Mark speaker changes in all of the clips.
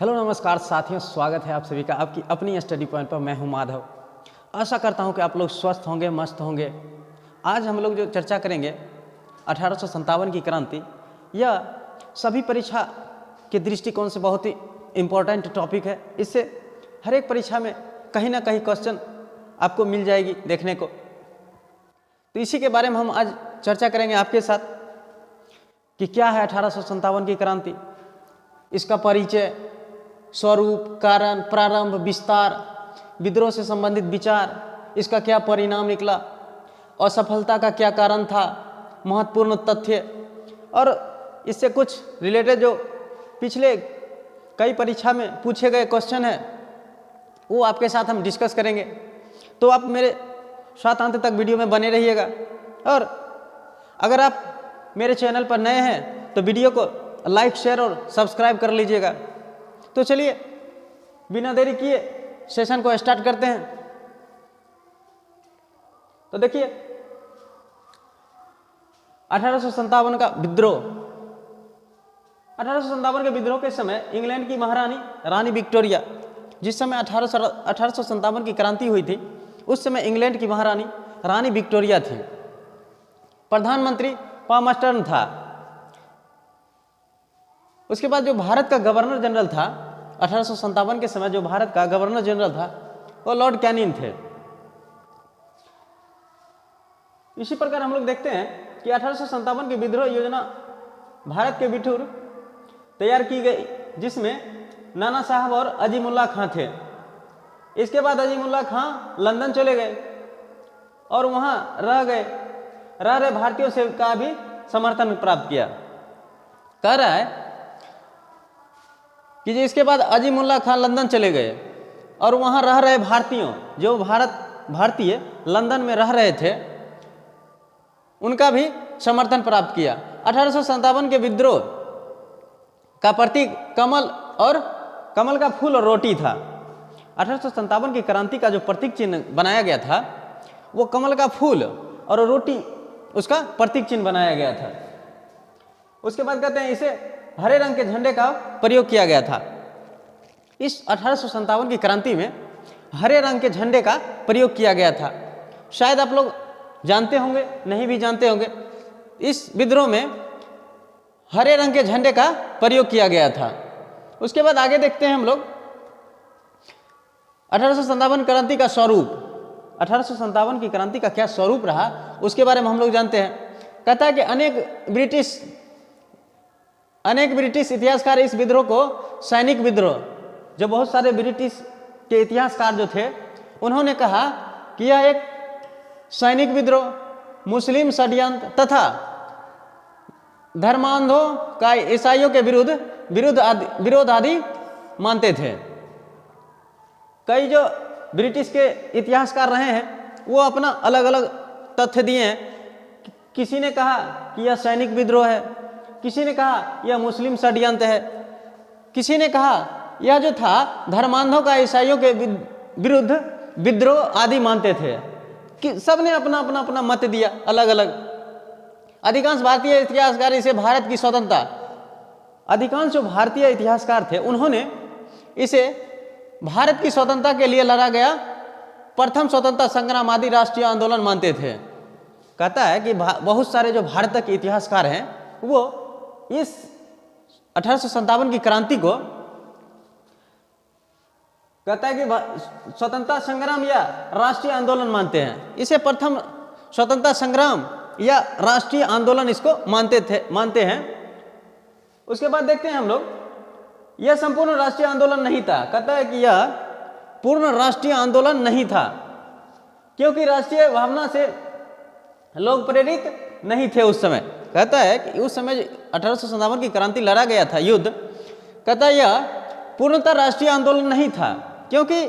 Speaker 1: Hello नमस्कार साथियों, स्वागत है आप सभी का आपकी अपनी स्टडी पॉइंट पर। मैं हूं माधव। आशा करता हूं कि आप लोग स्वस्थ होंगे, मस्त होंगे। आज हम लोग जो चर्चा करेंगे 1857 की क्रांति, यह सभी परीक्षा के दृष्टिकोण से बहुत ही इम्पोर्टेंट टॉपिक है। इससे हर एक परीक्षा में कहीं ना कहीं क्वेश्चन आपको मिल जाएगी देखने को। तो इसी के बारे में हम आज चर्चा करेंगे आपके साथ कि क्या है 1857 की क्रांति, इसका परिचय, स्वरूप, कारण, प्रारंभ, विस्तार, विद्रोह से संबंधित विचार, इसका क्या परिणाम निकला, असफलता का क्या कारण था, महत्वपूर्ण तथ्य और इससे कुछ रिलेटेड जो पिछले कई परीक्षा में पूछे गए क्वेश्चन हैं वो आपके साथ हम डिस्कस करेंगे। तो आप मेरे साथ अंत तक वीडियो में बने रहिएगा। और अगर आप मेरे चैनल पर नए हैं तो वीडियो को लाइक, शेयर और सब्सक्राइब कर लीजिएगा। तो चलिए बिना देरी किए सेशन को स्टार्ट करते हैं। तो देखिए 1857 का विद्रोह। 1857 के विद्रोह के समय इंग्लैंड की महारानी रानी विक्टोरिया, जिस समय 1857 की क्रांति हुई थी उस समय इंग्लैंड की महारानी रानी विक्टोरिया थी। प्रधानमंत्री पामस्टर्न था। उसके बाद जो भारत का गवर्नर जनरल था 1857 के समय, जो भारत का गवर्नर जनरल था वो लॉर्ड कैनिंग थे। इसी प्रकार हम लोग देखते हैं कि 1857 की विद्रोह योजना भारत के बिठूर तैयार की गई, जिसमें नाना साहब और अजीमुल्ला खां थे। इसके बाद अजीमुल्ला खां लंदन चले गए और वहां रह रहे भारतीयों से का भी समर्थन प्राप्त किया। कह रहा है कि इसके बाद अजीमुल्ला खां लंदन चले गए और वहां रह रहे भारतीयों, जो भारतीय लंदन में रह रहे थे, उनका भी समर्थन प्राप्त किया। 1857 के विद्रोह का प्रतीक कमल और कमल का फूल और रोटी था। 1857 की क्रांति का जो प्रतीक चिन्ह बनाया गया था वो कमल का फूल और रोटी उसका प्रतीक चिन्ह बनाया गया था। उसके बाद कहते हैं इसे हरे रंग के झंडे का प्रयोग किया गया था। इस 1857 की क्रांति में हरे रंग के झंडे का प्रयोग किया गया था। शायद आप लोग जानते होंगे, नहीं भी जानते होंगे, इस विद्रोह में हरे रंग के झंडे का प्रयोग किया गया था। उसके बाद आगे देखते हैं हम लोग 1857 क्रांति का स्वरूप। 1857 की क्रांति का क्या स्वरूप रहा उसके बारे में हम लोग जानते हैं। कहता है कि अनेक ब्रिटिश इतिहासकार इस विद्रोह को सैनिक विद्रोह, जो बहुत सारे ब्रिटिश के इतिहासकार जो थे उन्होंने कहा कि यह एक सैनिक विद्रोह, मुस्लिम षड्यंत्र तथा धर्मांधों का ईसाइयों के विरोध आदि मानते थे। कई जो ब्रिटिश के इतिहासकार रहे हैं वो अपना अलग अलग तथ्य दिए हैं। किसी ने कहा कि यह सैनिक विद्रोह है, किसी ने कहा यह मुस्लिम षड्यंत्र है, किसी ने कहा यह जो था धर्मांधों का ईसाइयों के विरुद्ध विद्रोह आदि मानते थे। कि सब ने अपना अपना मत दिया अलग अलग। अधिकांश भारतीय इतिहासकार इसे भारत की स्वतंत्रता, अधिकांश जो भारतीय इतिहासकार थे उन्होंने इसे भारत की स्वतंत्रता के लिए लड़ा गया प्रथम स्वतंत्रता संग्राम आदि राष्ट्रीय आंदोलन मानते थे। कहता है कि बहुत सारे जो भारत के इतिहासकार हैं वो इस 1857 की क्रांति को कहता है कि स्वतंत्रता संग्राम या राष्ट्रीय आंदोलन मानते हैं। इसे प्रथम स्वतंत्रता संग्राम या राष्ट्रीय आंदोलन इसको मानते हैं। उसके बाद देखते हैं हम लोग, यह संपूर्ण राष्ट्रीय आंदोलन नहीं था। कहता है कि यह पूर्ण राष्ट्रीय आंदोलन नहीं था, क्योंकि राष्ट्रीय भावना से लोग प्रेरित नहीं थे उस समय। कहता है कि उस समय 1857 की क्रांति लड़ा गया था युद्ध, कहता है यह पूर्णतः राष्ट्रीय आंदोलन नहीं था, क्योंकि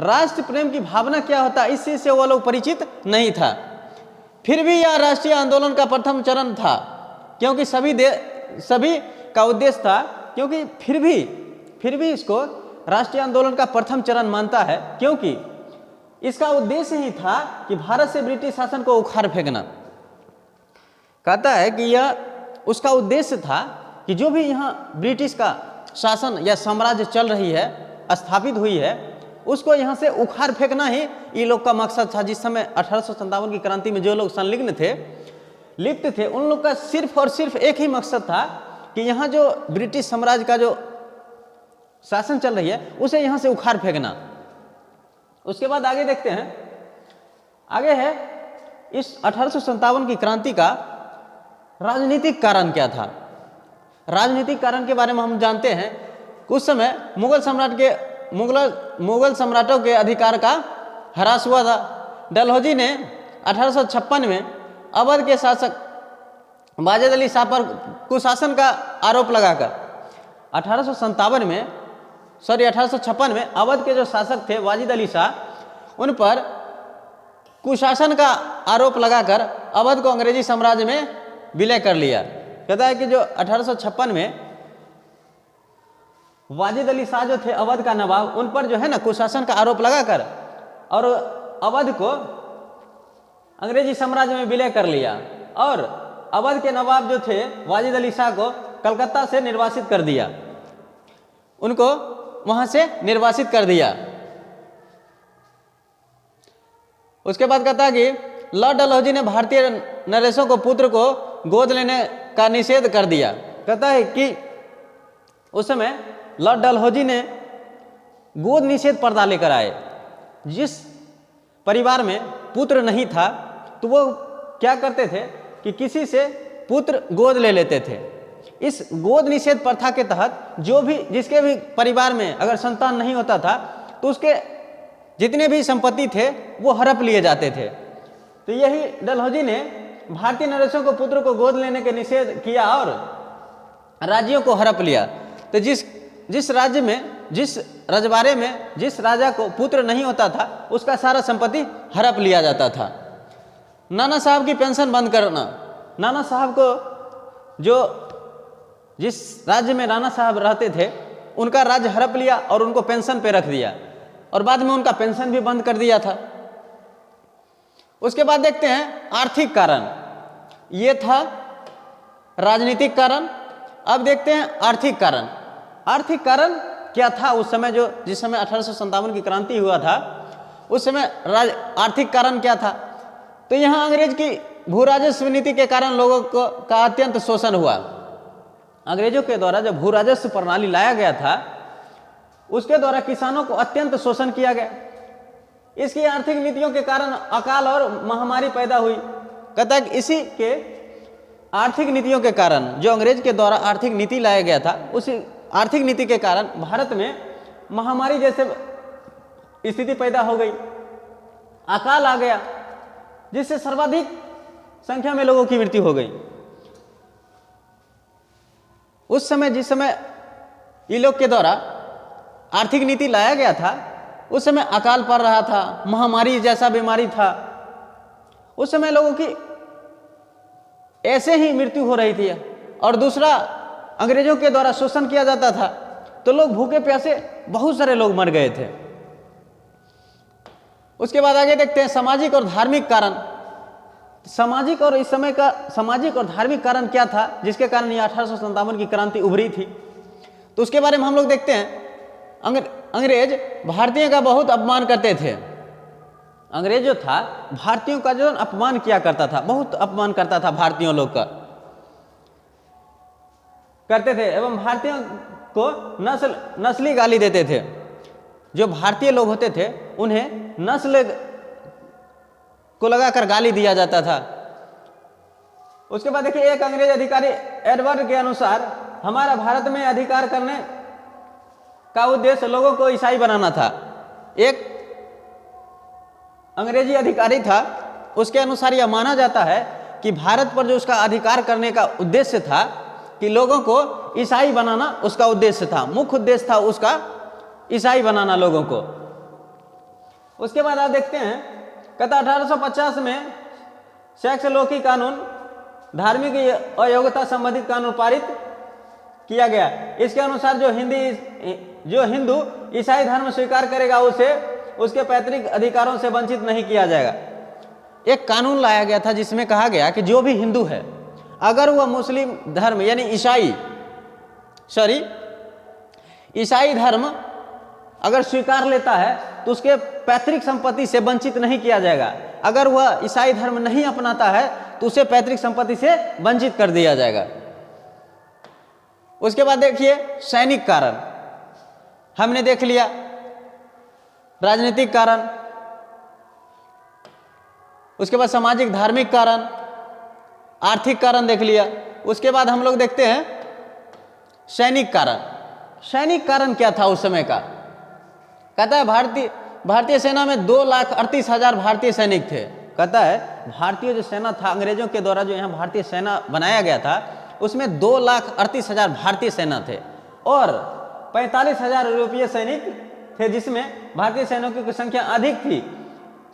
Speaker 1: राष्ट्र प्रेम की भावना क्या होता है इस चीज से वो लोग परिचित नहीं था। फिर भी यह राष्ट्रीय आंदोलन का प्रथम चरण था, क्योंकि सभी का उद्देश्य था, क्योंकि फिर भी इसको राष्ट्रीय आंदोलन का प्रथम चरण मानता है, क्योंकि इसका उद्देश्य ही था कि भारत से ब्रिटिश शासन को उखाड़ फेंकना। कहता है कि यह उसका उद्देश्य था कि जो भी यहाँ ब्रिटिश का शासन या साम्राज्य चल रही है, स्थापित हुई है, उसको यहाँ से उखाड़ फेंकना ही ये लोग का मकसद था। जिस समय 1857 की क्रांति में जो लोग संलिग्न थे, लिप्त थे, उन लोग का सिर्फ और सिर्फ एक ही मकसद था कि यहाँ जो ब्रिटिश साम्राज्य का जो शासन चल रही है उसे यहाँ से उखाड़ फेंकना। उसके बाद आगे देखते हैं, आगे है इस 1857 की क्रांति का राजनीतिक कारण क्या था। राजनीतिक कारण के बारे में हम जानते हैं, कुछ समय मुगल सम्राटों के अधिकार का ह्रास हुआ था। डलहौजी ने 1856 में अवध के शासक वाजिद अली शाह पर कुशासन का आरोप लगाकर 1857 में 1856 में अवध के जो शासक थे वाजिद अली शाह, उन पर कुशासन का आरोप लगाकर अवध को अंग्रेजी साम्राज्य में विलय कर लिया। कहता है कि जो 1856 में वाजिद अली शाह जो थे अवध का नवाब, उन पर जो है ना कुशासन का आरोप लगाकर और अवध को अंग्रेजी साम्राज्य में विलय कर लिया और अवध के नवाब जो थे वाजिद अली शाह को कलकत्ता से निर्वासित कर दिया, उनको वहां से निर्वासित कर दिया। उसके बाद कहता है कि लॉर्ड डलहौजी ने भारतीय नरेशों को पुत्र को गोद लेने का निषेध कर दिया। कहता है कि उस समय लॉर्ड डलहौजी ने गोद निषेध पर्दा लेकर आए। जिस परिवार में पुत्र नहीं था तो वो क्या करते थे कि किसी से पुत्र गोद ले लेते थे। इस गोद निषेध प्रथा के तहत जो भी जिसके भी परिवार में अगर संतान नहीं होता था तो उसके जितने भी संपत्ति थे वो हड़प लिए जाते थे। तो यही डलहौजी ने भारतीय नरेशों को पुत्र को गोद लेने के निषेध किया और राज्यों को हड़प लिया। तो जिस राज्य में, जिस रजवाड़े में जिस राजा को पुत्र नहीं होता था उसका सारा संपत्ति हड़प लिया जाता था। नाना साहब की पेंशन बंद करना। नाना साहब को जो जिस राज्य में राणा साहब रहते थे उनका राज्य हड़प लिया और उनको पेंशन पे रख दिया और बाद में उनका पेंशन भी बंद कर दिया था। उसके बाद देखते हैं आर्थिक कारण, ये था राजनीतिक कारण। अब देखते हैं आर्थिक कारण। आर्थिक कारण क्या था उस समय, जिस समय 1857 की क्रांति हुआ था उस समय आर्थिक कारण क्या था। तो यहाँ अंग्रेज की भू राजस्व नीति के कारण लोगों का अत्यंत शोषण हुआ। अंग्रेजों के द्वारा जब भू राजस्व प्रणाली लाया गया था उसके द्वारा किसानों को अत्यंत शोषण किया गया। इसकी आर्थिक नीतियों के कारण अकाल और महामारी पैदा हुई। कहता है कि इसी के आर्थिक नीतियों के कारण, जो अंग्रेज के द्वारा आर्थिक नीति लाया गया था, उसी आर्थिक नीति के कारण भारत में महामारी जैसे स्थिति पैदा हो गई, अकाल आ गया, जिससे सर्वाधिक संख्या में लोगों की मृत्यु हो गई। उस समय जिस समय ये लोग के द्वारा आर्थिक नीति लाया गया था उस समय अकाल पड़ रहा था, महामारी जैसा बीमारी था। उस समय लोगों की ऐसे ही मृत्यु हो रही थी और दूसरा अंग्रेजों के द्वारा शोषण किया जाता था तो लोग भूखे प्यासे बहुत सारे लोग मर गए थे। उसके बाद आगे देखते हैं सामाजिक और धार्मिक कारण। सामाजिक और इस समय का सामाजिक और धार्मिक कारण क्या था जिसके कारण ये 1857 की क्रांति उभरी थी, तो उसके बारे में हम लोग देखते हैं। अंग्रेज भारतीयों का बहुत अपमान करते थे। अंग्रेज जो था भारतीयों का जो अपमान किया करता था, बहुत अपमान करता था भारतीयों लोग का करते थे एवं भारतीयों को नस्ली गाली देते थे। जो भारतीय लोग होते थे उन्हें नस्ल को लगाकर गाली दिया जाता था। उसके बाद देखिए एक अंग्रेज अधिकारी एडवर्ड के अनुसार हमारा भारत में अधिकार करने का उद्देश्य लोगों को ईसाई बनाना था। एक अंग्रेजी अधिकारी था, उसके अनुसार यह माना जाता है कि भारत पर जो उसका अधिकार करने का उद्देश्य था कि लोगों को ईसाई बनाना उसका उद्देश्य था, मुख्य उद्देश्य था उसका ईसाई बनाना लोगों को। उसके बाद आप देखते हैं कहता 1850 में सेक्स लोकी कानून, धार्मिक अयोग्यता संबंधित कानून पारित किया गया। इसके अनुसार जो हिंदू ईसाई धर्म स्वीकार करेगा उसे उसके पैतृक अधिकारों से वंचित नहीं किया जाएगा। एक कानून लाया गया था जिसमें कहा गया कि जो भी हिंदू है अगर वह मुस्लिम धर्म यानी ईसाई धर्म अगर स्वीकार लेता है तो उसके पैतृक संपत्ति से वंचित नहीं किया जाएगा। अगर वह ईसाई धर्म नहीं अपनाता है तो उसे पैतृक संपत्ति से वंचित कर दिया जाएगा। उसके बाद देखिए सैनिक कारण, हमने देख लिया राजनीतिक कारण, उसके बाद सामाजिक धार्मिक कारण, आर्थिक कारण देख लिया। उसके बाद हम लोग देखते हैं सैनिक कारण। सैनिक कारण क्या था उस समय का? कहता है भारतीय सेना में 2,38,000 भारतीय सैनिक थे। कहता है भारतीय जो सेना था, अंग्रेजों के द्वारा जो यहाँ भारतीय सेना बनाया गया था, उसमें 2,38,000 भारतीय सेना थे और 45,000 यूरोपीय सैनिक थे, जिसमें भारतीय सैनिकों की संख्या अधिक थी।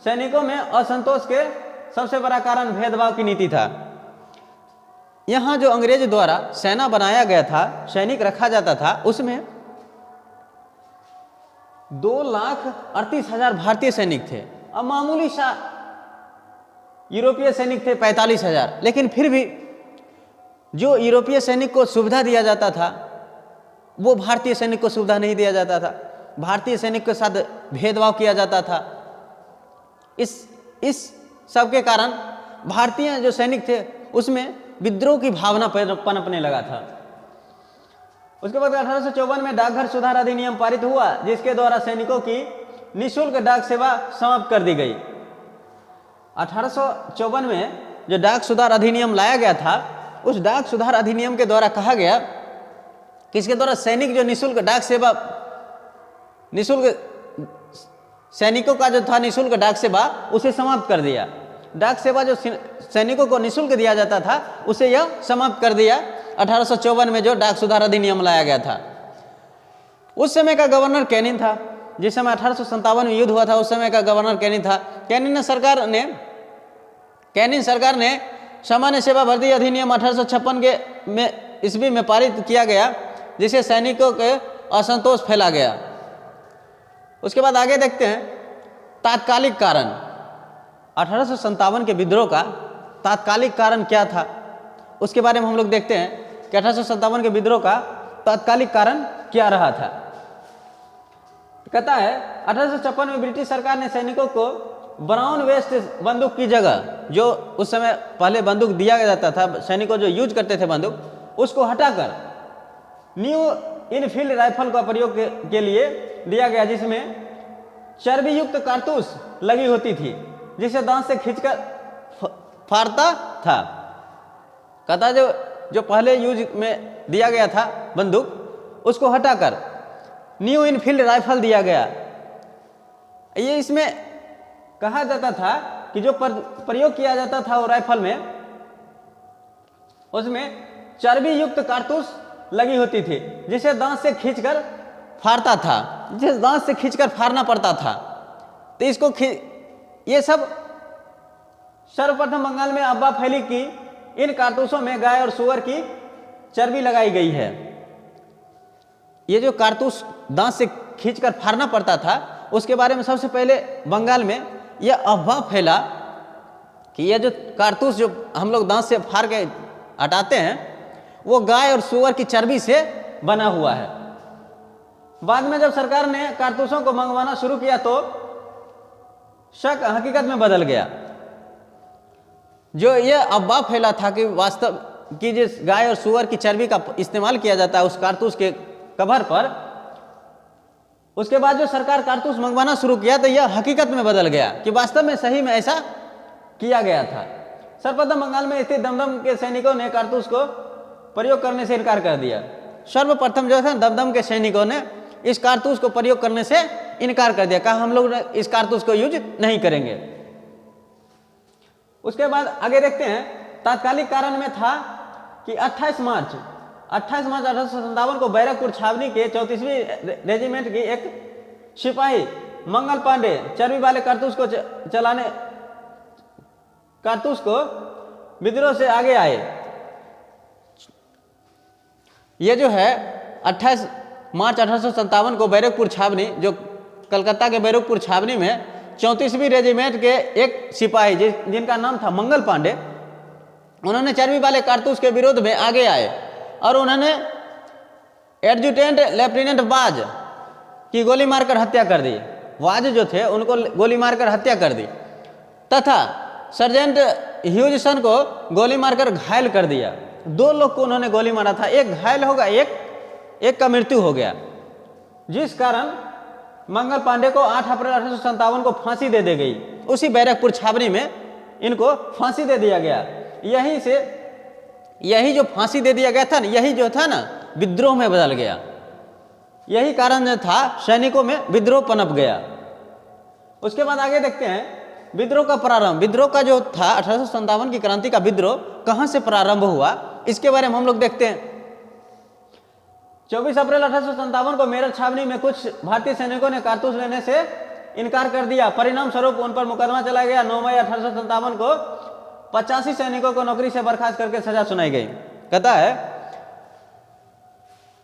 Speaker 1: सैनिकों में असंतोष के सबसे बड़ा कारण भेदभाव की नीति था। यहाँ जो अंग्रेज द्वारा सेना बनाया गया था, सैनिक रखा जाता था, उसमें 2,38,000 भारतीय सैनिक थे और मामूली सा यूरोपीय सैनिक थे 45,000। लेकिन फिर भी जो यूरोपीय सैनिक को सुविधा दिया जाता था वो भारतीय सैनिक को सुविधा नहीं दिया जाता था। भारतीय सैनिक के साथ भेदभाव किया जाता था। इस सब के कारण भारतीय जो सैनिक थे उसमें विद्रोह की भावना पनपने लगा था। उसके बाद 1854 में डाकघर सुधार अधिनियम पारित हुआ, जिसके द्वारा सैनिकों की निःशुल्क डाक सेवा समाप्त कर दी गई। 1854 में जो डाक सुधार अधिनियम लाया गया था, उस डाक सुधार अधिनियम के द्वारा कहा गया कि इसके द्वारा सैनिक जो निःशुल्क डाक सेवा, निःशुल्क सैनिकों का जो था निःशुल्क डाक सेवा, उसे समाप्त कर दिया। डाक सेवा जो सैनिकों को निःशुल्क दिया जाता था उसे यह समाप्त कर दिया 1854 में जो डाक सुधार अधिनियम लाया गया था। उस समय का गवर्नर कैनिंग था। जिस समय 1857 में युद्ध हुआ था, उस समय का गवर्नर कैनिंग था। कैनिंग सरकार ने सामान्य सेवा भर्ती अधिनियम 1856 के ईस्वी में पारित किया गया, जिससे सैनिकों के असंतोष फैला गया। उसके बाद आगे देखते हैं तात्कालिक कारण। 1857 के विद्रोह का तात्कालिक कारण क्या था, उसके बारे में हम लोग देखते हैं कि 1857 के विद्रोह का तात्कालिक कारण क्या रहा था। कहता है 1856 में ब्रिटिश सरकार ने सैनिकों को ब्राउन वेस्ट बंदूक की जगह, जो उस समय पहले बंदूक दिया जाता था, सैनिकों जो यूज करते थे बंदूक, उसको हटाकर न्यू इनफील्ड राइफल का प्रयोग के लिए दिया गया, जिसमें चर्बी युक्त कारतूस लगी होती थी, जिसे दांत से खींचकर फाड़ता था। कहता जो पहले यूज में दिया गया था बंदूक, उसको हटाकर न्यू इनफील्ड राइफल दिया गया। ये इसमें कहा जाता था कि जो प्रयोग किया जाता था वो राइफल में, उसमें चर्बी युक्त कारतूस लगी होती थी, जिसे दांत से खींचकर फाड़ता था, जिसे दांत से खींचकर फाड़ना पड़ता था। तो इसको ये सब सर्वप्रथम बंगाल में अफवाह फैली कि इन कारतूसों में गाय और सुअर की चर्बी लगाई गई है। ये जो कारतूस दांत से खींचकर फाड़ना पड़ता था, उसके बारे में सबसे पहले बंगाल में यह अफवाह फैला कि यह जो कारतूस जो हम लोग दांत से फाड़ के हटाते हैं, वो गाय और सुअर की चर्बी से बना हुआ है। बाद में जब सरकार ने कारतूसों को मंगवाना शुरू किया तो शक हकीकत में बदल गया। जो यह अफवाह फैला था कि वास्तव की जिस गाय और सुअर की चर्बी का इस्तेमाल किया जाता है उस कारतूस के कवर पर, उसके बाद जो सरकार कारतूस मंगवाना शुरू किया तो यह हकीकत में बदल गया कि वास्तव में सही में ऐसा किया गया था। सर्वप्रथम बंगाल में स्थित दमदम के सैनिकों ने कारतूस को प्रयोग करने से इनकार कर दिया। सर्वप्रथम जो था दमदम के सैनिकों ने इस कारतूस को प्रयोग करने से इनकार कर दिया, कहा हम लोग इस कारतूस को यूज नहीं करेंगे। उसके बाद आगे देखते हैं तात्कालिक कारण में था कि 28 मार्च 1857 को बैरकपुर छावनी के 34वीं रेजिमेंट की एक सिपाही मंगल पांडे चर्बी वाले कारतूस को विद्रोह से आगे आए। ये जो है 28 मार्च 1857 को बैरकपुर छावनी, जो कलकत्ता के बैरकपुर छावनी में 34वीं रेजिमेंट के एक सिपाही जिनका नाम था मंगल पांडे, उन्होंने चर्बी वाले कारतूस के विरोध में आगे आए और उन्होंने एडजुटेंट लेफ्टिनेंट वाज की गोली मारकर हत्या कर दी, वाज जो थे उनको गोली मारकर हत्या कर दी, तथा सर्जेंट ह्यूजसन को गोली मारकर घायल कर दिया। 2 लोग को उन्होंने गोली मारा था, एक घायल हो गया, एक का मृत्यु हो गया, जिस कारण मंगल पांडे को 8 अप्रैल 1857 को फांसी दे दी गई। उसी बैरकपुर छावनी में इनको फांसी दे दिया गया। यही जो फांसी दे दिया गया था ना, यही जो था ना विद्रोह में बदल गया। यही कारण जो था सैनिकों में विद्रोह पनप गया। उसके बाद आगे देखते हैं विद्रोह का प्रारंभ। विद्रोह का जो था 1857 की क्रांति का विद्रोह कहां से प्रारंभ हुआ, इसके बारे में हम लोग देखते हैं। 24 अप्रैल 1857 को मेरठ छावनी में कुछ भारतीय सैनिकों ने कारतूस लेने से इनकार कर दिया। परिणाम स्वरूप उन पर मुकदमा चला गया। 9 मई 1857 को 85 सैनिकों को नौकरी से बर्खास्त करके सजा सुनाई गई। कहता है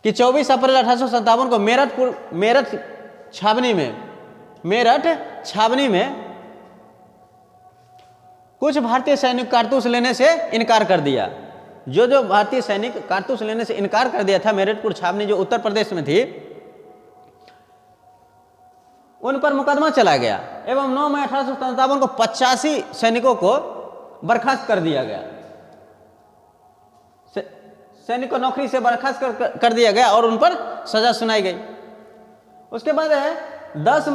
Speaker 1: कि 24 अप्रैल 1857 को मेरठ छावनी में कुछ भारतीय सैनिक कारतूस लेने से इनकार कर दिया। जो भारतीय सैनिक कारतूस लेने से इनकार कर दिया था, मेरठपुर छावनी जो उत्तर प्रदेश में थी, उन पर मुकदमा चला गया एवं 9 मई 1857 को 85 सैनिकों को बर्खास्त कर दिया गया। सैनिक को नौकरी से बर्खास्त कर दिया गया और उन पर सजा सुनाई गई। उसके बाद है 10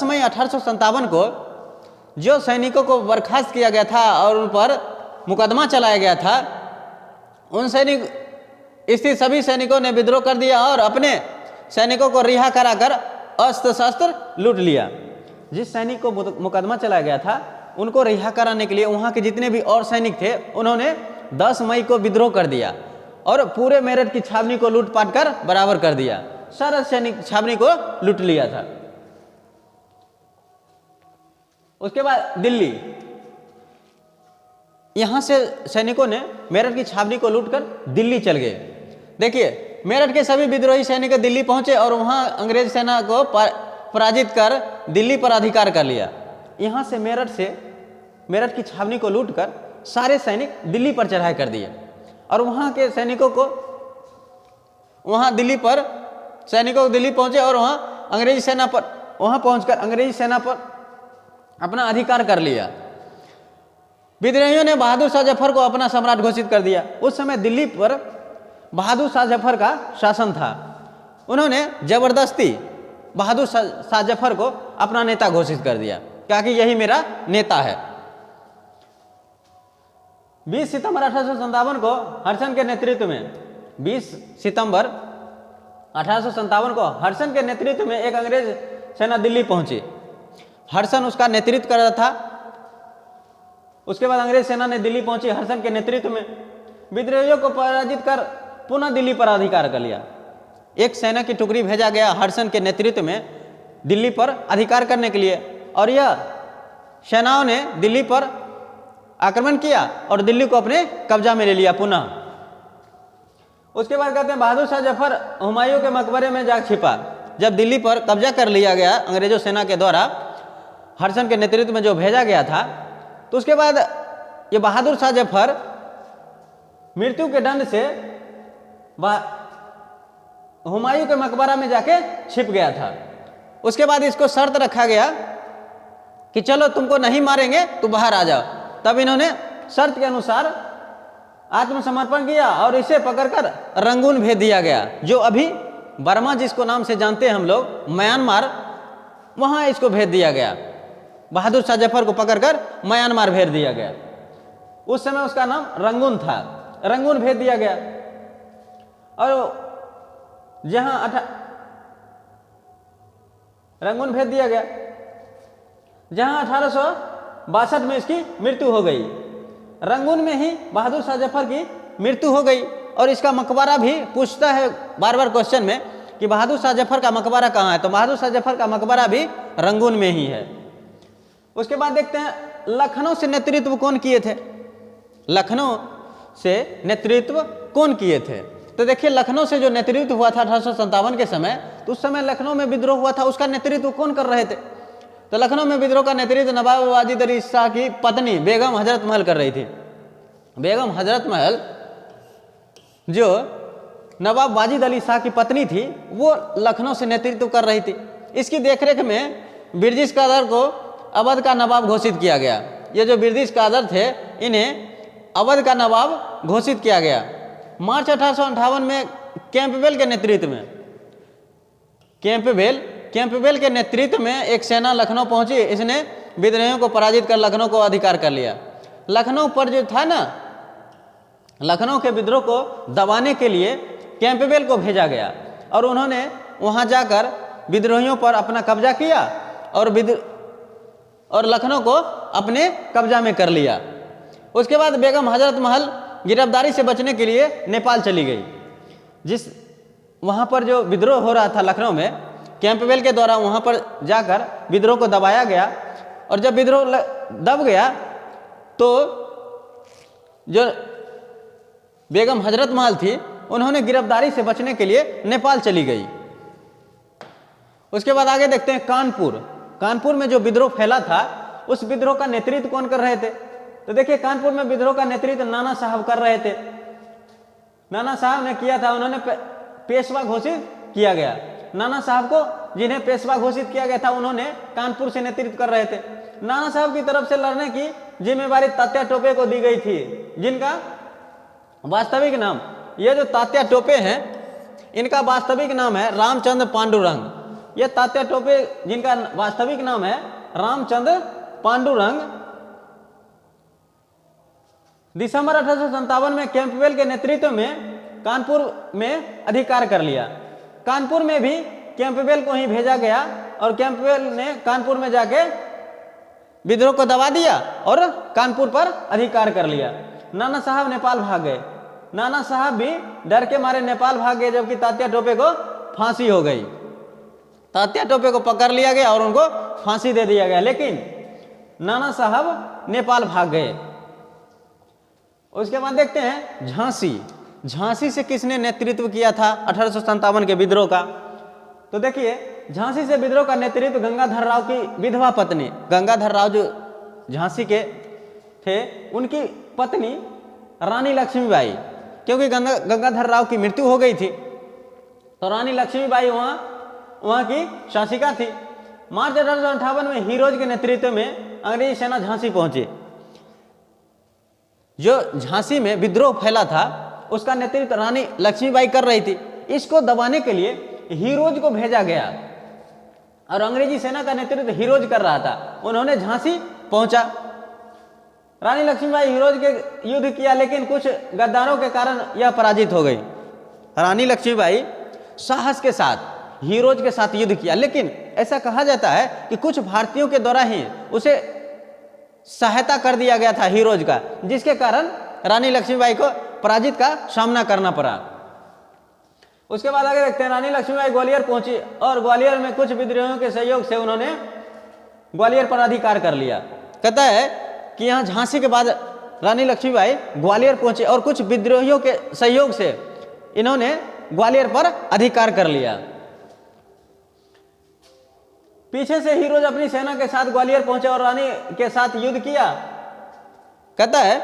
Speaker 1: मई 1857 को जो सैनिकों को बर्खास्त किया गया था और उन पर मुकदमा चलाया गया था, उन स्थित सभी सैनिकों ने विद्रोह कर दिया और अपने सैनिकों को रिहा कराकर अस्त्र शस्त्र लूट लिया। जिस सैनिक को मुकदमा चलाया गया था उनको रिहा कराने के लिए वहाँ के जितने भी और सैनिक थे उन्होंने 10 मई को विद्रोह कर दिया और पूरे मेरठ की छावनी को लूटपाट कर बराबर कर दिया। सारा सैनिक छावनी को लूट लिया था। उसके बाद दिल्ली, यहां से सैनिकों ने मेरठ की छावनी को लूटकर दिल्ली चल गए। देखिए मेरठ के सभी विद्रोही सैनिक दिल्ली पहुंचे और वहां अंग्रेज सेना को पराजित कर दिल्ली पर अधिकार कर लिया। यहां से मेरठ की छावनी को लूटकर सारे सैनिक दिल्ली पर चढ़ाई कर दिए और वहां के सैनिकों को दिल्ली पहुंचे और वहां पहुंचकर अंग्रेजी सेना पर अपना अधिकार कर लिया। विद्रोहियों ने बहादुर शाह जफर को अपना सम्राट घोषित कर दिया। उस समय दिल्ली पर बहादुर शाह जफर का शासन था। उन्होंने जबरदस्ती बहादुर शाह जफर को अपना नेता घोषित कर दिया, कहा कि यही मेरा नेता है। 20 सितंबर 1857 को हडसन के नेतृत्व में 20 सितंबर 1857 को हडसन के नेतृत्व में एक अंग्रेज सेना दिल्ली पहुंची। हडसन उसका नेतृत्व कर रहा था। उसके बाद अंग्रेज सेना ने दिल्ली पहुंची हडसन के नेतृत्व में। विद्रोहियों को पराजित कर पुनः दिल्ली पर अधिकार कर लिया। एक सेना की टुकड़ी भेजा गया हडसन के नेतृत्व में दिल्ली पर अधिकार करने के लिए और यह सेनाओं ने दिल्ली पर आक्रमण किया और दिल्ली को अपने कब्जा में ले लिया पुनः। उसके बाद कहते हैं बहादुर शाह जफर हुमायूं के मकबरे में जा छिपा। जब दिल्ली पर कब्जा कर लिया गया अंग्रेजों सेना के द्वारा, हडसन के नेतृत्व में जो भेजा गया था, तो उसके बाद ये बहादुर शाह जफर मृत्यु के दंड से हुमायूं के मकबरा में जाके छिप गया था। उसके बाद इसको शर्त रखा गया कि चलो तुमको नहीं मारेंगे तो बाहर आ जाओ। तब इन्होंने शर्त के अनुसार आत्मसमर्पण किया और इसे पकड़कर रंगून भेज दिया गया, जो अभी बर्मा जिसको नाम से जानते हैं हम लोग, म्यांमार, वहां इसको भेज दिया गया। बहादुर शाह जफर को पकड़कर म्यांमार भेज दिया गया। उस समय उसका नाम रंगून था। रंगून भेज दिया गया और रंगून भेज दिया गया जहां 1862 में इसकी मृत्यु हो गई। रंगून में ही बहादुर शाह जफर की मृत्यु हो गई और इसका मकबरा भी पूछता है बार बार क्वेश्चन में कि बहादुर शाह जफर का मकबरा कहाँ है, तो बहादुर शाह जफर का मकबरा भी रंगून में ही है। उसके बाद देखते हैं लखनऊ से नेतृत्व कौन किए थे। लखनऊ से नेतृत्व कौन किए थे, तो देखिए लखनऊ से जो नेतृत्व हुआ था 1857 के समय, तो उस समय लखनऊ में विद्रोह हुआ था, उसका नेतृत्व कौन कर रहे थे। तो लखनऊ में विद्रोह का नेतृत्व नवाब वाजिद अली शाह की पत्नी बेगम हजरत महल कर रही थी। बेगम हजरत महल जो नवाब वाजिद अली शाह की पत्नी थी, वो लखनऊ से नेतृत्व कर रही थी। इसकी देखरेख में ब्रिटिश कादर को अवध का नवाब घोषित किया गया। ये जो ब्रिटिश कादर थे, इन्हें अवध का नवाब घोषित किया गया। मार्च 1858 में कैंपबेल के नेतृत्व में कैंपबेल के नेतृत्व में एक सेना लखनऊ पहुंची। इसने विद्रोहियों को पराजित कर लखनऊ को अधिकार कर लिया। लखनऊ पर जो था ना, लखनऊ के विद्रोह को दबाने के लिए कैंपबेल को भेजा गया और उन्होंने वहां जाकर विद्रोहियों पर अपना कब्जा किया और लखनऊ को अपने कब्जा में कर लिया। उसके बाद बेगम हजरत महल गिरफ्तारी से बचने के लिए नेपाल चली गई। वहाँ पर जो विद्रोह हो रहा था लखनऊ में, कैंपबेल के द्वारा वहाँ पर जाकर विद्रोह को दबाया गया और जब विद्रोह दब गया तो जो बेगम हजरत महल थी, उन्होंने गिरफ्तारी से बचने के लिए नेपाल चली गई। उसके बाद आगे देखते हैं कानपुर में जो विद्रोह फैला था, उस विद्रोह का नेतृत्व कौन कर रहे थे? तो देखिए, कानपुर में विद्रोह का नेतृत्व नाना साहब कर रहे थे। नाना साहब ने किया था, उन्होंने पेशवा घोषित किया गया। नाना साहब को जिन्हें पेशवा घोषित किया गया था, उन्होंने कानपुर से नेतृत्व कर रहे थे। नाना साहब की तरफ से लड़ने की जिम्मेवारी तात्या टोपे को दी गई थी, जिनका वास्तविक नाम, ये जो तात्या टोपे हैं, इनका वास्तविक नाम है रामचंद्र पांडुरंग। ये तात्या टोपे जिनका वास्तविक नाम है रामचंद्र पांडुरंग, दिसंबर 1857 में कैंपबेल के नेतृत्व में कानपुर में अधिकार कर लिया। कानपुर में भी कैंपबेल को ही भेजा गया और कैंपबेल ने कानपुर में जाके विद्रोह को दबा दिया और कानपुर पर अधिकार कर लिया। नाना साहब नेपाल भाग गए। नाना साहब भी डर के मारे नेपाल भाग गए, जबकि तात्या टोपे को फांसी हो गई। तात्या टोपे को पकड़ लिया गया और उनको फांसी दे दिया गया, लेकिन नाना साहब नेपाल भाग गए। उसके बाद देखते हैं झांसी से किसने नेतृत्व किया था 1857 के विद्रोह का? तो देखिए, झांसी से विद्रोह का नेतृत्व गंगाधर राव की विधवा पत्नी, गंगाधर राव जो झांसी के थे, उनकी पत्नी रानी लक्ष्मीबाई, क्योंकि गंगाधर राव की मृत्यु हो गई थी तो रानी लक्ष्मीबाई वहाँ की शासिका थी। मार्च 1858 में हीरोज के नेतृत्व में अंग्रेजी सेना झांसी पहुंची। जो झांसी में विद्रोह फैला था, उसका नेतृत्व रानी लक्ष्मीबाई कर रही थी। इसको दबाने के लिए हीरोज को भेजा गया और अंग्रेजी सेना का नेतृत्व हीरोज कर रहा था। उन्होंने झांसी पहुंचा। रानी लक्ष्मीबाई हीरोज के युद्ध किया, लेकिन कुछ गद्दारों के कारण यह पराजित हो गई। रानी लक्ष्मीबाई साहस के साथ हीरोज के साथ युद्ध किया, लेकिन ऐसा कहा जाता है कि कुछ भारतीयों के द्वारा ही उसे सहायता कर दिया गया था हीरोज का, जिसके कारण रानी लक्ष्मीबाई को पराजित का सामना करना पड़ा। उसके बाद आगे देखते हैं, रानी लक्ष्मीबाई ग्वालियर पहुंची और ग्वालियर में कुछ विद्रोहियों के सहयोग से उन्होंने ग्वालियर पर अधिकार कर लिया। कहता है कि यहाँ झांसी के बाद रानी लक्ष्मीबाई ग्वालियर पहुंची और कुछ विद्रोहियों के सहयोग से इन्होंने ग्वालियर पर अधिकार कर लिया। पीछे से हीरोज अपनी सेना के साथ ग्वालियर पहुंचे और रानी के साथ युद्ध किया। कहता है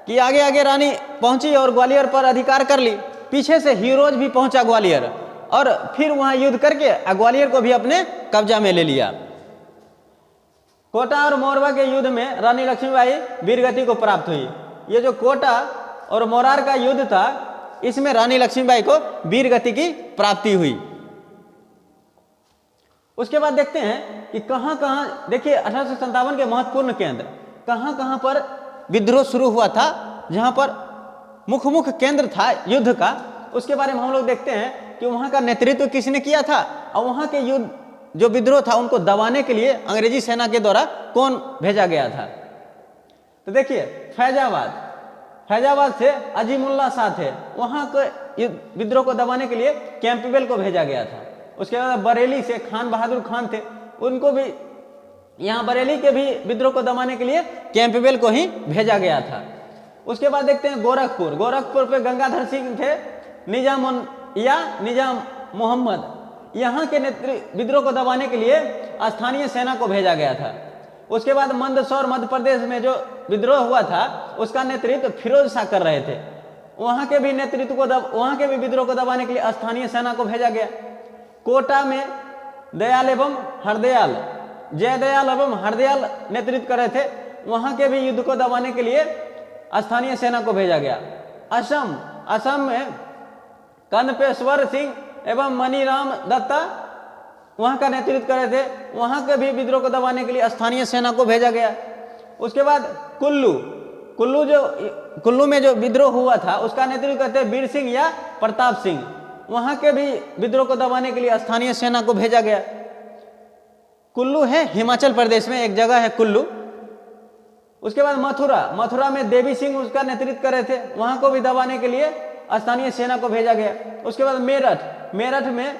Speaker 1: कि आगे आगे रानी पहुंची और ग्वालियर पर अधिकार कर ली। पीछे से हीरोज भी पहुंचा ग्वालियर और फिर वहां युद्ध करके ग्वालियर को भी अपने कब्जा में ले लिया। कोटा और मोरवा के युद्ध में रानी लक्ष्मीबाई वीरगति को प्राप्त हुई। ये जो कोटा और मोरार का युद्ध था, इसमें रानी लक्ष्मीबाई को वीरगति की प्राप्ति हुई। उसके बाद देखते हैं कि कहां कहां, देखिए 1857 के महत्वपूर्ण केंद्र कहां कहां पर विद्रोह शुरू हुआ था, जहां पर मुख्य केंद्र था युद्ध का, उसके बारे में हम लोग देखते हैं कि वहां का नेतृत्व किसने किया था और वहां के युद्ध जो विद्रोह था उनको दबाने के लिए अंग्रेजी सेना के द्वारा कौन भेजा गया था। तो देखिए, फैजाबाद से अजीमुल्ला शाह थे, वहां के विद्रोह को दबाने के लिए कैंपबेल को भेजा गया था। उसके बाद बरेली से खान बहादुर खान थे, उनको भी यहाँ बरेली के भी विद्रोह को दबाने के लिए कैंपबेल को ही भेजा गया था। उसके बाद देखते हैं गोरखपुर पे गंगाधर सिंह थे, निजाम मोहम्मद, यहाँ के विद्रोह को दबाने के लिए स्थानीय सेना को भेजा गया था। उसके बाद मंदसौर मध्य प्रदेश में जो विद्रोह हुआ था, उसका नेतृत्व फिरोज शाह कर रहे थे। वहां के भी नेतृत्व को वहां के भी विद्रोह को दबाने के लिए स्थानीय सेना को भेजा गया। कोटा में दयाल एवं हरदयाल, जयदयाल एवं हरदयाल नेतृत्व कर रहे थे, वहां के भी युद्ध को दबाने के लिए स्थानीय सेना को भेजा गया। असम में कनपेश्वर सिंह एवं मनीराम दत्ता वहां का नेतृत्व कर रहे थे, वहां के भी विद्रोह को दबाने के लिए स्थानीय सेना को भेजा गया। उसके बाद कुल्लू में जो विद्रोह हुआ था उसका नेतृत्व करते वीर सिंह या प्रताप सिंह, वहां के भी विद्रोह को दबाने के लिए स्थानीय सेना को भेजा गया। कुल्लू है हिमाचल प्रदेश में, एक जगह है कुल्लू। उसके बाद मथुरा में देवी सिंह उसका नेतृत्व कर रहे थे, वहां को भी दबाने के लिए स्थानीय सेना को भेजा गया। उसके बाद मेरठ में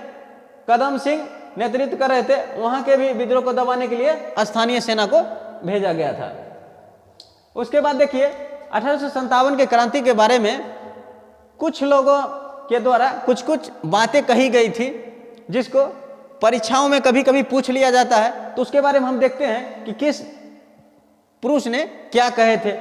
Speaker 1: कदम सिंह नेतृत्व कर रहे थे, वहां के भी विद्रोह को दबाने के लिए स्थानीय सेना को भेजा गया था। उसके बाद देखिए 1857 के क्रांति के बारे में कुछ लोगों के द्वारा कुछ बातें कही गई थी, जिसको परीक्षाओं में कभी कभी पूछ लिया जाता है। तो उसके बारे में हम देखते हैं कि किस पुरुष ने क्या कहे थे।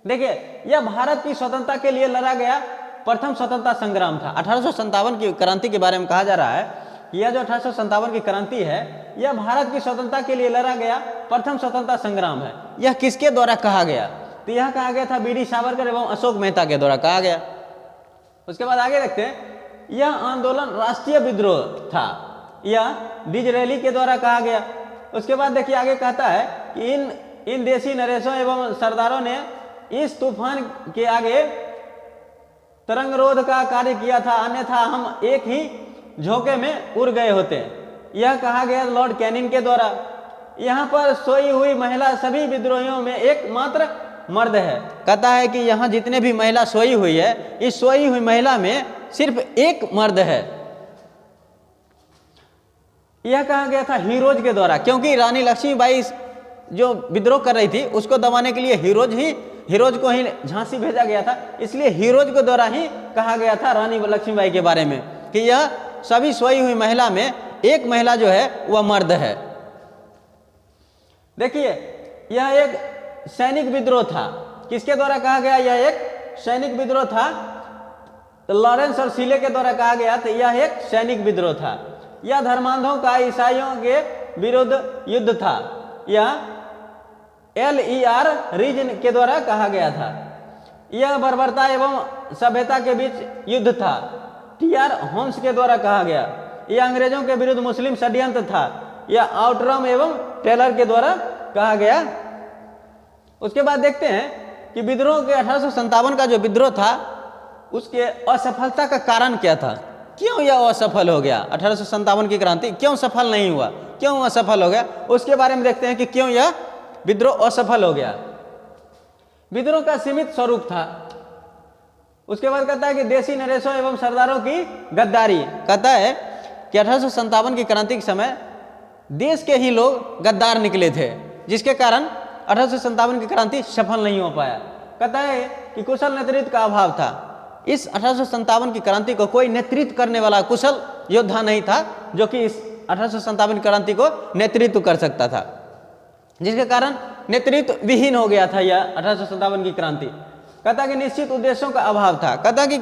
Speaker 1: देखिए, यह भारत की स्वतंत्रता के लिए लड़ा गया प्रथम स्वतंत्रता संग्राम था। 1857 की क्रांति के बारे में कहा जा रहा है कि यह जो 1857 की क्रांति है, यह भारत की स्वतंत्रता के लिए लड़ा गया प्रथम स्वतंत्रता संग्राम है। यह किसके द्वारा कहा गया? तो यह कहा गया था बीडी सावरकर एवं अशोक मेहता के द्वारा कहा गया। उसके बाद आगे देखते हैं, यह आंदोलन राष्ट्रीय विद्रोह था, यह डिजरेली के द्वारा कहा गया। उसके बाद देखिए आगे कहता है कि इन देशी नरेशों एवं सरदारों ने इस तूफान के आगे तरंगरोध का कार्य किया था, अन्यथा हम एक ही झोंके में उड़ गए होते। यह कहा गया लॉर्ड कैनिंग के द्वारा। यहाँ पर सोई हुई महिला सभी विद्रोहियों में एकमात्र मर्द है। कहता है कि यहाँ जितने भी महिला सोई हुई है, इस सोई हुई महिला में सिर्फ एक मर्द है। यह कहा गया था हीरोज के द्वारा, क्योंकि रानी लक्ष्मीबाई जो विद्रोह कर रही थी उसको दबाने के लिए हीरोज को ही झांसी भेजा गया था, इसलिए हीरोज के द्वारा ही कहा गया था रानी लक्ष्मीबाई के बारे में कि यह सभी सोई हुई महिला में एक महिला जो है वह मर्द है। देखिए, यह एक सैनिक विद्रोह था। किसके द्वारा कहा गया? यह एक सैनिक विद्रोह था। तो लॉरेंस और सीले के द्वारा कहा गया, तो यह एक सैनिक विद्रोह था। यह धर्मांधों का ईसाइयों के विरुद्ध युद्ध था। यह LER रीजन के द्वारा कहा गया था। यह बर्बरता एवं सभ्यता के बीच युद्ध था। TR होम्स के द्वारा कहा गया। यह अंग्रेजों के विरुद्ध मुस्लिम षड्यंत्र था। यह आउटरम एवं टेलर के द्वारा कहा गया। उसके बाद देखते हैं कि विद्रोह के 1857 का जो विद्रोह था उसके असफलता का कारण क्या था, क्यों यह असफल हो गया? 1857 की क्रांति क्यों सफल नहीं हुआ, क्यों असफल हो गया, उसके बारे में देखते हैं कि क्यों यह विद्रोह असफल हो गया। विद्रोह का सीमित स्वरूप था। उसके बाद कहता है कि देशी नरेशों एवं सरदारों की गद्दारी। कहता है कि 1857 की क्रांति के समय देश के ही लोग गद्दार निकले थे, जिसके कारण 1857 की क्रांति सफल नहीं हो पाया। कहता है कि कुशल नेतृत्व का अभाव था। इस 1857 की क्रांति को कोई नेतृत्व करने वाला कुशल योद्धा नहीं था जो कि इस 1857 क्रांति को नेतृत्व कर सकता था, जिसके कारण नेतृत्व विहीन हो गया था यह 1857 की क्रांति। कहता कि निश्चित उद्देश्यों का अभाव था। कहता कि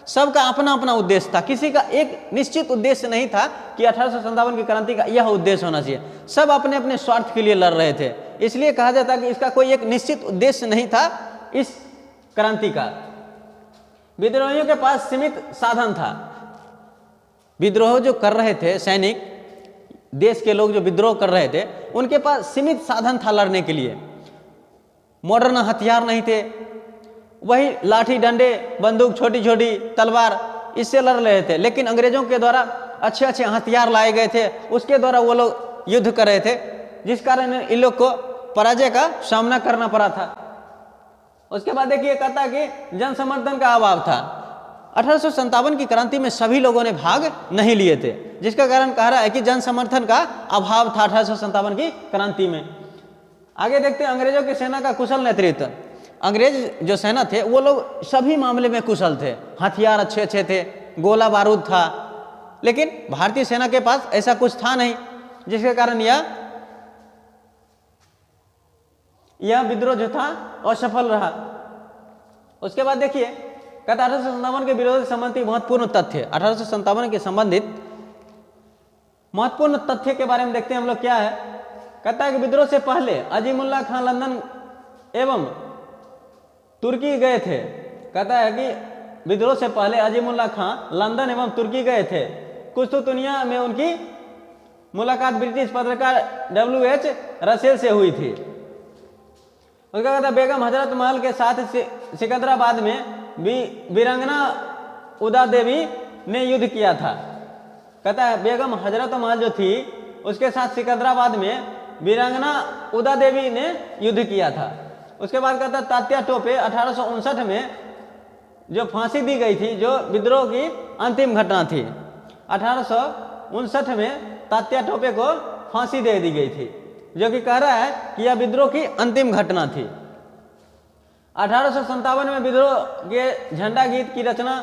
Speaker 1: सबका अपना अपना उद्देश्य था, किसी का एक निश्चित उद्देश्य नहीं था कि 1857 की क्रांति का यह उद्देश्य होना चाहिए। सब अपने अपने स्वार्थ के लिए लड़ रहे थे, इसलिए कहा जाता है कि इसका कोई एक निश्चित उद्देश्य नहीं था इस क्रांति का। विद्रोहियों के पास सीमित साधन था। विद्रोह जो कर रहे थे सैनिक, देश के लोग जो विद्रोह कर रहे थे, उनके पास सीमित साधन था लड़ने के लिए। मॉडर्न हथियार नहीं थे, वही लाठी डंडे बंदूक छोटी छोटी तलवार इससे लड़ रहे थे। लेकिन अंग्रेजों के द्वारा अच्छे अच्छे हथियार लाए गए थे, उसके द्वारा वो लोग युद्ध कर रहे थे, जिस कारण इन लोग को पराजय का सामना करना पड़ा था। उसके बाद देखिए कहता है कि जन समर्थन का अभाव था। 1857 की क्रांति में सभी लोगों ने भाग नहीं लिए थे, जिसका कारण कह रहा है कि जन समर्थन का अभाव था 1857 की क्रांति में। आगे देखते हैं अंग्रेजों की सेना का कुशल नेतृत्व। अंग्रेज जो सेना थे वो लोग सभी मामले में कुशल थे, हथियार अच्छे अच्छे थे, गोला बारूद था, लेकिन भारतीय सेना के पास ऐसा कुछ था नहीं, जिसके कारण यह विद्रोह जो था असफल रहा। उसके बाद देखिए कहता है 1857 के विरोध से संबंधित महत्वपूर्ण तथ्य। 1857 के संबंधित महत्वपूर्ण तथ्य के बारे में देखते हैं हम लोग क्या है। कहता है कि विद्रोह से पहले अजीमुल्लाह खान लंदन एवं तुर्की गए थे। कहता है कि विद्रोह से पहले अजीमुल्लाह खान लंदन एवं तुर्की गए थे। कुस्तुतुनिया में उनकी मुलाकात ब्रिटिश पत्रकार WH रसेल से हुई थी। उसका कहता बेगम हजरत महल के साथ सिकंदराबाद में वीरांगना उदा देवी ने युद्ध किया था। कहता है बेगम हजरत महल जो थी उसके साथ सिकंदराबाद में वीरांगना उदा देवी ने युद्ध किया था। उसके बाद कहता तात्या टोपे 1859 में जो फांसी दी गई थी, जो विद्रोह की अंतिम घटना थी। 1859 में तात्या टोपे को फांसी दे दी गई थी, जो कि कह रहा है कि यह विद्रोह की अंतिम घटना थी। 1857 में विद्रोह के झंडा गीत की रचना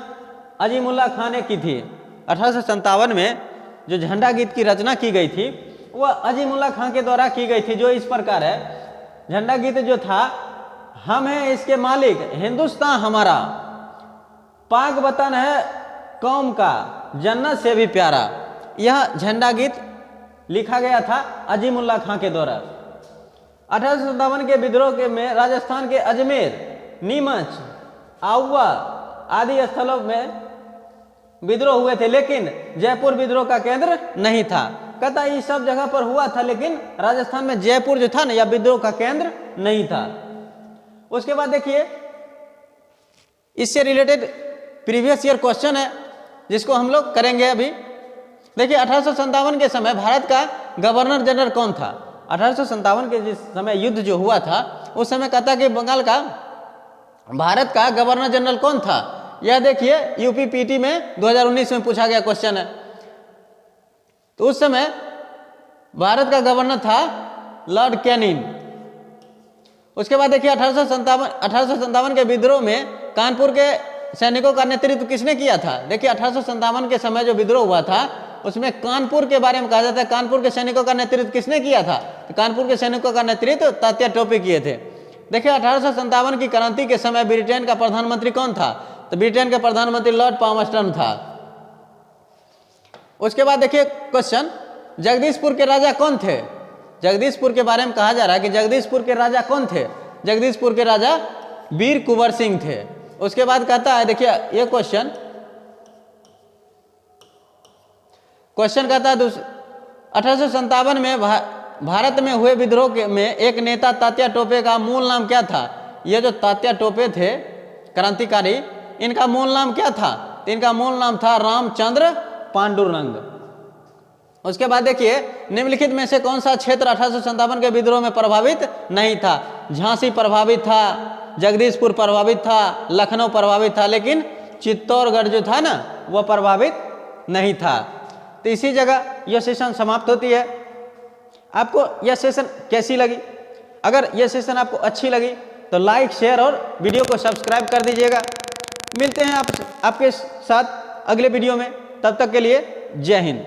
Speaker 1: अजीमुल्लाह खान ने की थी। 1857 में जो झंडा गीत की रचना की गई थी वह अजीमुल्लाह खान के द्वारा की गई थी, जो इस प्रकार है। झंडा गीत जो था, हम हैं इसके मालिक, हिंदुस्तान हमारा, पाक वतन है कौम का, जन्नत से भी प्यारा। यह झंडा गीत लिखा गया था अजीमुल्लाह खान के द्वारा। 1857 के विद्रोह के में राजस्थान के अजमेर, नीमच, आउवा आदि स्थलों में विद्रोह हुए थे, लेकिन जयपुर विद्रोह का केंद्र नहीं था। कहता ये सब जगह पर हुआ था, लेकिन राजस्थान में जयपुर जो था ना, यह विद्रोह का केंद्र नहीं था। उसके बाद देखिए इससे रिलेटेड प्रीवियस ईयर क्वेश्चन है जिसको हम लोग करेंगे अभी। देखिए 1857 के समय भारत का गवर्नर जनरल कौन था। 1857 के जिस समय युद्ध जो हुआ था उस समय कहता कि बंगाल का भारत का गवर्नर जनरल कौन था। यह देखिए UPPT में 2019 में पूछा गया क्वेश्चन है। तो उस समय भारत का गवर्नर था लॉर्ड कैनिंग। उसके बाद देखिए 1857 के विद्रोह में कानपुर के सैनिकों का नेतृत्व किसने किया था। देखिए 1857 के समय जो विद्रोह हुआ था उसमें कानपुर के बारे में कहा जाता है, कानपुर के सैनिकों का नेतृत्व किसने किया था। तो कानपुर के सैनिकों का नेतृत्व तात्या टोपे किए थे। देखिए 1857 की क्रांति के समय ब्रिटेन का प्रधानमंत्री कौन था। तो ब्रिटेन के प्रधानमंत्री लॉर्ड पामस्टन था। उसके बाद देखिए क्वेश्चन, जगदीशपुर के राजा कौन थे। जगदीशपुर के बारे में कहा जा रहा है कि जगदीशपुर के राजा कौन थे। जगदीशपुर के राजा वीर कुंवर सिंह थे। उसके बाद कहता है, देखिए ये क्वेश्चन कहता है 1857 में भारत में हुए विद्रोह में एक नेता तात्या टोपे का मूल नाम क्या था। ये जो तात्या टोपे थे क्रांतिकारी, इनका मूल नाम क्या था। तो इनका मूल नाम था रामचंद्र पांडुरंग। उसके बाद देखिए निम्नलिखित में से कौन सा क्षेत्र 1857 के विद्रोह में प्रभावित नहीं था। झांसी प्रभावित था, जगदीशपुर प्रभावित था, लखनऊ प्रभावित था, लेकिन चित्तौड़गढ़ जो था ना वह प्रभावित नहीं था। तो इसी जगह यह सेशन समाप्त होती है। आपको यह सेशन कैसी लगी। अगर यह सेशन आपको अच्छी लगी तो लाइक, शेयर और वीडियो को सब्सक्राइब कर दीजिएगा। मिलते हैं आपके साथ अगले वीडियो में। तब तक के लिए जय हिंद।